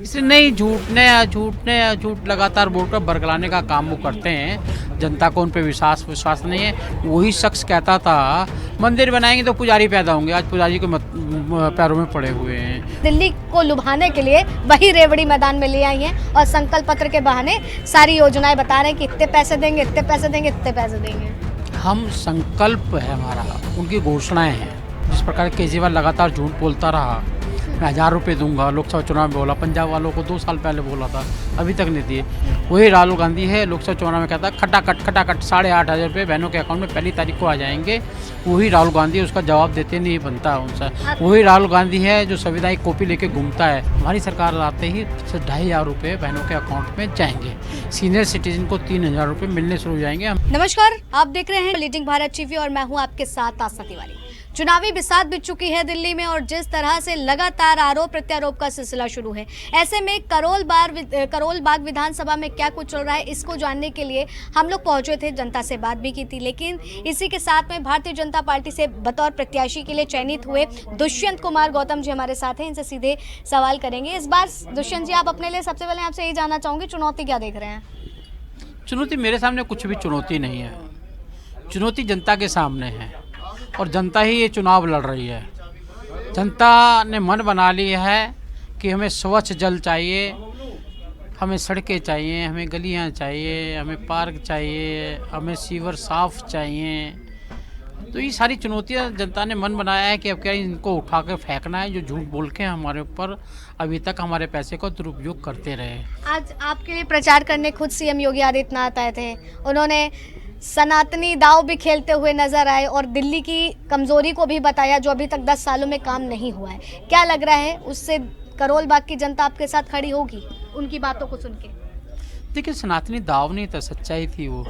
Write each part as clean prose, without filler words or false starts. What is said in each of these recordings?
इसलिए नहीं, झूठ लगातार बोलकर बरगलाने का काम वो करते हैं। जनता को उन पे विश्वास नहीं है। वही शख्स कहता था मंदिर बनाएंगे तो पुजारी पैदा होंगे, आज पुजारी के पैरों में पड़े हुए हैं। दिल्ली को लुभाने के लिए वही रेवड़ी मैदान में ले आई हैं और संकल्प पत्र के बहाने सारी योजनाएं बता रहे हैं कि इतने पैसे देंगे, इतने पैसे देंगे, इतने पैसे देंगे। हम संकल्प है हमारा, उनकी घोषणाएं हैं। जिस प्रकार केजरीवाल लगातार झूठ बोलता रहा, मैं 1000 रुपये दूंगा, लोकसभा चुनाव में बोला, पंजाब वालों को 2 साल पहले बोला था, अभी तक नहीं दिए। वही राहुल गांधी है, लोकसभा चुनाव में कहता खटाखट 8,500 रुपये बहनों के अकाउंट में पहली तारीख को आ जाएंगे। वही राहुल गांधी, उसका जवाब देते नहीं बनता है उनसे। वही राहुल गांधी है जो संविधायक कॉपी लेके घूमता है। हमारी सरकार आते ही 2,500 रुपये बहनों के अकाउंट में जाएंगे। सीनियर सिटीजन को 3,000 रुपये मिलने शुरू हो जाएंगे। नमस्कार, आप देख रहे हैं लीडिंग भारत टीवी और मैं हूं आपके साथ आस्था तिवारी। चुनावी बिसात बिछ चुकी है दिल्ली में और जिस तरह से लगातार आरोप प्रत्यारोप का सिलसिला शुरू है, ऐसे में करोल बाग विधानसभा में क्या कुछ चल रहा है, इसको जानने के लिए हम लोग पहुंचे थे, जनता से बात भी की थी। लेकिन इसी के साथ में भारतीय जनता पार्टी से बतौर प्रत्याशी के लिए चयनित हुए दुष्यंत कुमार गौतम जी हमारे साथ हैं। इनसे सीधे सवाल करेंगे। इस बार दुष्यंत जी, आप अपने लिए सबसे पहले आपसे यही जानना चाहूँगी, चुनौती क्या देख रहे हैं? चुनौती मेरे सामने कुछ भी चुनौती नहीं है। चुनौती जनता के सामने है और जनता ही ये चुनाव लड़ रही है। जनता ने मन बना लिया है कि हमें स्वच्छ जल चाहिए, हमें सड़कें चाहिए, हमें गलियां चाहिए, हमें पार्क चाहिए, हमें सीवर साफ चाहिए। तो ये सारी चुनौतियां जनता ने मन बनाया है कि अब क्या इनको उठा कर फेंकना है, जो झूठ बोल के हमारे ऊपर अभी तक हमारे पैसे का दुरुपयोग करते रहे। आज आपके लिए प्रचार करने खुद सीएम योगी आदित्यनाथ आए थे। उन्होंने सनातनी दाव भी खेलते हुए नजर आए और दिल्ली की कमजोरी को भी बताया जो अभी तक 10 सालों में काम नहीं हुआ है। क्या लग रहा है, उससे करोल बाग की जनता आपके साथ खड़ी होगी उनकी बातों को सुन के? देखिए, सनातनी दाव नहीं था, सच्चाई थी वो,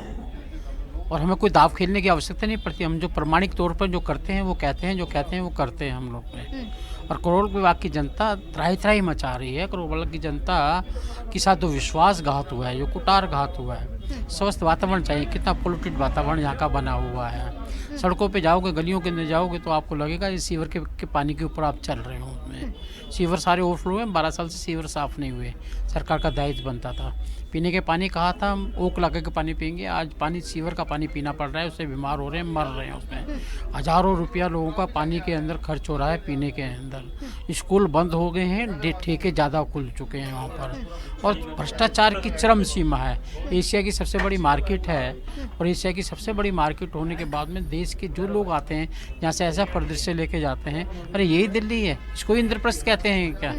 और हमें कोई दाव खेलने की आवश्यकता नहीं पड़ती। हम जो प्रमाणिक तौर पर जो करते हैं वो कहते हैं, जो कहते हैं वो करते हैं हम लोग में। और करोल बाग की जनता त्राही मचा रही है। करोल बाग की जनता के साथ जो विश्वासघात हुआ है, जो कुटारघात हुआ है, स्वस्थ वातावरण चाहिए। कितना पोल्यूटेड वातावरण यहाँ का बना हुआ है। सड़कों पे जाओगे, गलियों के अंदर जाओगे तो आपको लगेगा ये सीवर के पानी के ऊपर आप चल रहे हो। उसमें सीवर सारे ओवरफ्लो हैं। 12 साल से सीवर साफ़ नहीं हुए। सरकार का दायित्व बनता था। पीने के पानी कहा था हम ओक लगा के पानी पियेंगे, आज पानी सीवर का पानी पीना पड़ रहा है। उससे बीमार हो रहे हैं, मर रहे हैं। उसमें हज़ारों रुपया लोगों का पानी के अंदर खर्च हो रहा है पीने के अंदर। स्कूल बंद हो गए हैं, ठेके ज़्यादा खुल चुके हैं वहाँ पर, और भ्रष्टाचार की चरम सीमा है। एशिया की सबसे बड़ी मार्केट है, और एशिया की सबसे बड़ी मार्केट होने के बाद में देश के जो लोग आते हैं यहाँ से ऐसा परिदृश्य लेके जाते हैं, अरे यही दिल्ली है, इसको इंद्रप्रस्थ कहते हैं क्या?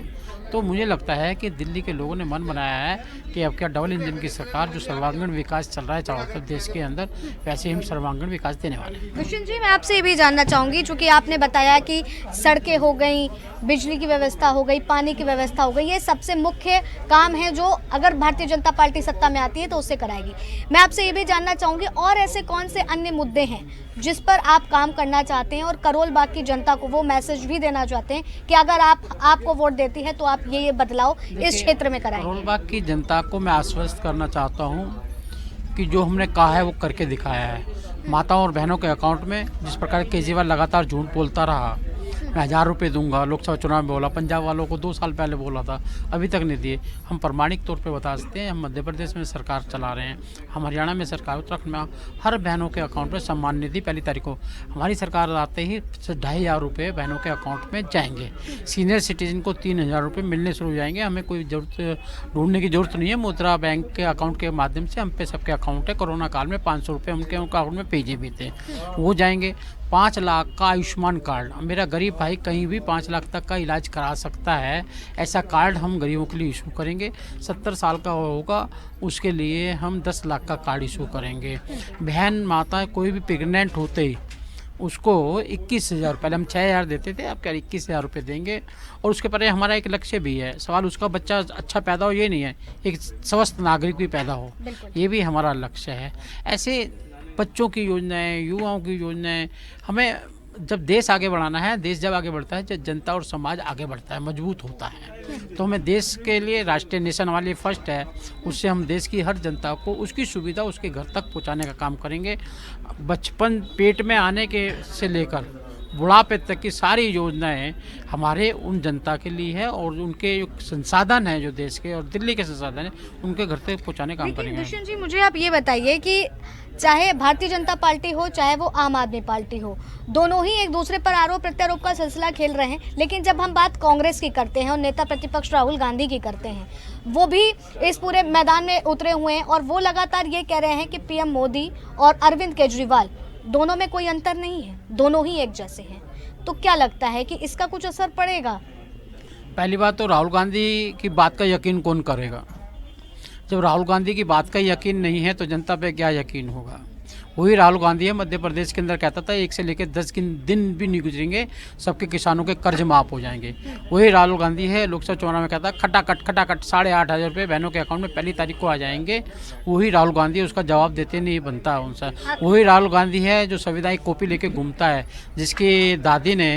तो मुझे लगता है कि दिल्ली के लोगों ने मन बनाया है कि अब क्या डबल इंजन की सरकार, जो सर्वांगीण विकास चल रहा है चारों तरफ देश के अंदर, वैसे हम सर्वांगीण विकास देने वाले हैं। दुष्यंत जी, मैं आपसे ये भी जानना चाहूँगी, चूँकि आपने बताया कि सड़कें हो गई, बिजली की व्यवस्था हो गई, पानी की व्यवस्था हो गई, ये सबसे मुख्य काम है जो अगर भारतीय जनता पार्टी सत्ता में आती है तो उससे कराएगी। मैं आपसे ये भी जानना चाहूँगी, और ऐसे कौन से अन्य मुद्दे हैं जिस पर आप काम करना चाहते हैं और करोल बाग की जनता को वो मैसेज भी देना चाहते हैं कि अगर आपको वोट देती है तो आप ये बदलाव इस क्षेत्र में कराएंगे? करोल बाग की जनता को मैं आश्वस्त करना चाहता हूँ कि जो हमने कहा है वो करके दिखाया है। माताओं और बहनों के अकाउंट में जिस प्रकार केजरीवाल लगातार झूठ बोलता रहा, मैं 1000 रुपये दूंगा, लोकसभा चुनाव में बोला, पंजाब वालों को 2 साल पहले बोला था, अभी तक नहीं दिए। हम प्रमाणिक तौर पे बता सकते हैं, हम मध्य प्रदेश में सरकार चला रहे हैं, हम हरियाणा में सरकार, उत्तराखंड में हर बहनों के अकाउंट में सम्मान निधि पहली तारीख को हमारी सरकार आते ही 2,500 रुपये बहनों के अकाउंट में जाएंगे। सीनियर सिटीजन को 3,000 रुपये मिलने शुरू हो जाएंगे। हमें कोई जरूरत ढूंढने की जरूरत नहीं है। मुद्रा बैंक के अकाउंट के माध्यम से हम पे सबके अकाउंट है। कोरोना काल में 500 रुपये उनके अकाउंट में भेजे भी थे, वो जाएंगे। 5 लाख का आयुष्मान कार्ड, मेरा गरीब भाई कहीं भी 5 लाख तक का इलाज करा सकता है, ऐसा कार्ड हम गरीबों के लिए इशू करेंगे। 70 साल का होगा उसके लिए हम 10 लाख का कार्ड इशू करेंगे। बहन माता कोई भी प्रेग्नेंट होते ही उसको 21,000, पहले हम 6,000 देते थे, अब क्या 21,000 रुपये देंगे। और उसके परे हमारा एक लक्ष्य भी है, सवाल उसका बच्चा अच्छा पैदा हो ये नहीं है, एक स्वस्थ नागरिक भी पैदा हो, ये भी हमारा लक्ष्य है। ऐसे बच्चों की योजनाएं, युवाओं की योजनाएं, हमें जब देश आगे बढ़ाना है, देश जब आगे बढ़ता है जब जनता और समाज आगे बढ़ता है, मजबूत होता है, तो हमें देश के लिए राष्ट्रीय नेशन वाले फर्स्ट है, उससे हम देश की हर जनता को उसकी सुविधा उसके घर तक पहुंचाने का काम करेंगे। बचपन पेट में आने के से लेकर बुढ़ापे तक की सारी योजनाएं हमारे उन जनता के लिए है और उनके जो संसाधन हैं जो देश के और दिल्ली के संसाधन हैं उनके घर तक पहुंचाने काम लेकिन करेंगे। दुष्यंत जी, मुझे आप ये बताइए कि चाहे भारतीय जनता पार्टी हो चाहे वो आम आदमी पार्टी हो, दोनों ही एक दूसरे पर आरोप प्रत्यारोप का सिलसिला खेल रहे हैं। लेकिन जब हम बात कांग्रेस की करते हैं और नेता प्रतिपक्ष राहुल गांधी की करते हैं, वो भी इस पूरे मैदान में उतरे हुए हैं और वो लगातार ये कह रहे हैं कि पीएम मोदी और अरविंद केजरीवाल दोनों में कोई अंतर नहीं है, दोनों ही एक जैसे हैं। तो क्या लगता है कि इसका कुछ असर पड़ेगा? पहली बात तो राहुल गांधी की बात का यकीन कौन करेगा? जब राहुल गांधी की बात का यकीन नहीं है तो जनता पे क्या यकीन होगा? वही राहुल गांधी है, मध्य प्रदेश के अंदर कहता था 1 से लेकर 10 दिन भी नहीं गुजरेंगे सबके किसानों के कर्ज माफ हो जाएंगे। वही राहुल गांधी है, लोकसभा चुनाव में कहता खटाखट 8,500 रुपये बहनों के अकाउंट में पहली तारीख को आ जाएंगे। वही राहुल गांधी है, उसका जवाब देते नहीं बनता है उनसे। वही राहुल गांधी है जो संविधान कॉपी लेके घूमता है, जिसकी दादी ने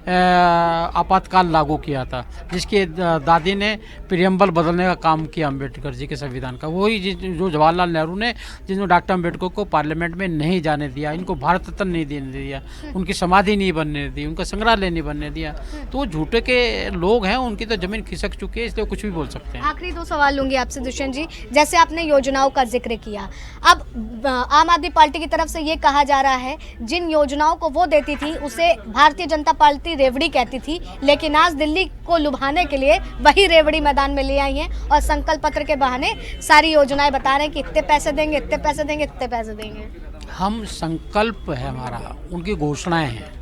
आपातकाल लागू किया था, जिसकी दादी ने प्रियम्बल बदलने का काम किया अम्बेडकर जी के संविधान का। वही जो जवाहरलाल नेहरू ने, जिन्होंने डॉक्टर अम्बेडकर को पार्लियामेंट में नहीं जाने दिया, इनको भारत रत्न नहीं देने दिया, उनकी समाधि नहीं बनने दी, उनका संग्रहालय नहीं बनने दिया। तो वो झूठे के लोग हैं, उनकी तो जमीन खिसक चुकी है, इसलिए कुछ भी बोल सकते हैं। आखिरी 2 सवाल लूंगी आपसे दुष्यंत जी। जैसे आपने योजनाओं का जिक्र किया, अब आम आदमी पार्टी की तरफ से ये कहा जा रहा है जिन योजनाओं को वो देती थी उसे भारतीय जनता पार्टी रेवड़ी कहती थी, लेकिन आज दिल्ली को लुभाने के लिए वही रेवड़ी मैदान में ले आई हैं और संकल्प पत्र के बहाने सारी योजनाएं बता रहे हैं कि इतने पैसे देंगे, इतने पैसे देंगे, इतने पैसे देंगे। हम संकल्प है हमारा, उनकी घोषणाएं हैं।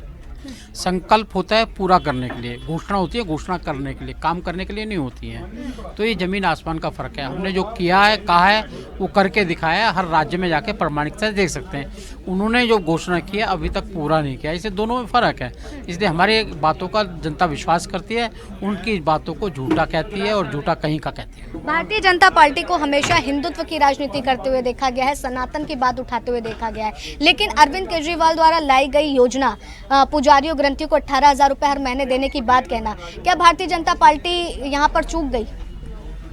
संकल्प होता है पूरा करने के लिए, घोषणा होती है घोषणा करने के लिए, काम करने के लिए नहीं होती है। तो ये जमीन आसमान का फ़र्क है। हमने जो किया है, कहा है, वो करके दिखाया है। हर राज्य में जाके प्रामाणिकता से देख सकते हैं। उन्होंने जो घोषणा की है अभी तक पूरा नहीं किया, इससे दोनों में फ़र्क है। इसलिए हमारी बातों का जनता विश्वास करती है, उनकी बातों को झूठा कहती है और झूठा कहीं का कहती है। भारतीय जनता पार्टी को हमेशा हिंदुत्व की राजनीति करते हुए देखा गया है, सनातन की बात उठाते हुए देखा गया है। लेकिन अरविंद केजरीवाल द्वारा लाई गई योजना, पुजारियों ग्रंथियों को 18,000 रुपये हर महीने देने की बात कहना, क्या भारतीय जनता पार्टी यहाँ पर चूक गई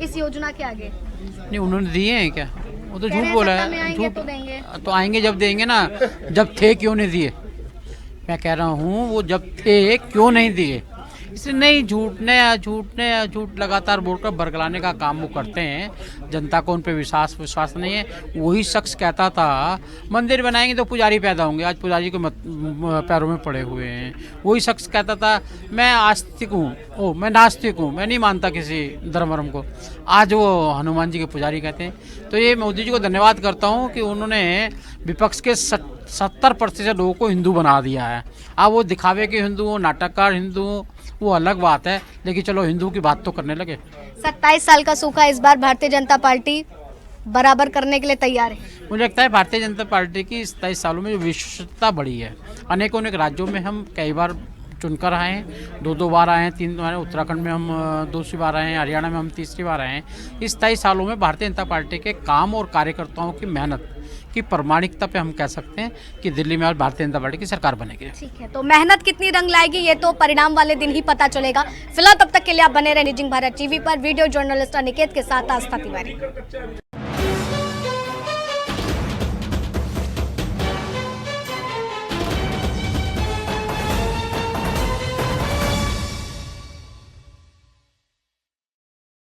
इस योजना के आगे? नहीं, उन्होंने दिए हैं क्या? वो तो झूठ बोला है। झूठ तो देंगे, तो आएंगे जब देंगे ना। जब थे क्यों नहीं दिए? मैं कह रहा हूँ वो जब थे क्यों नहीं दिए? इसलिए नहीं, झूठ लगातार बोलकर बरगलाने का काम वो करते हैं। जनता को उन पर विश्वास नहीं है। वही शख्स कहता था मंदिर बनाएंगे तो पुजारी पैदा होंगे, आज पुजारी के पैरों में पड़े हुए हैं। वही शख्स कहता था मैं आस्तिक हूँ, मैं नास्तिक हूँ, मैं नहीं मानता किसी धर्म को, आज वो हनुमान जी के पुजारी कहते हैं। तो ये मोदी जी को धन्यवाद करता हूँ कि उन्होंने विपक्ष के 70% लोगों को हिंदू बना दिया है। अब वो दिखावे के हिंदू हो, नाटककार हिंदू हो, वो अलग बात है, लेकिन चलो हिंदू की बात तो करने लगे। 27 साल का सूखा इस बार भारतीय जनता पार्टी बराबर करने के लिए तैयार है। मुझे लगता है भारतीय जनता पार्टी की 27 सालों में जो विशिष्टता बढ़ी है, अनेकों राज्यों में हम कई बार चुनकर आए हैं, 2 बार आए हैं, 3 बार, उत्तराखंड में हम 2 बार आए हैं, हरियाणा में हम 3 बार आए हैं। इस 27 सालों में भारतीय जनता पार्टी के काम और कार्यकर्ताओं की मेहनत की प्रमाणिकता पे हम कह सकते हैं कि दिल्ली में आज भारतीय जनता पार्टी की सरकार बनेगी। ठीक है, तो मेहनत कितनी रंग लाएगी ये तो परिणाम वाले दिन ही पता चलेगा। फिलहाल तब तक के लिए आप बने रहे निजिंग भारत टीवी पर। वीडियो जर्नलिस्ट अनिकेत के साथ आस्था तिवारी।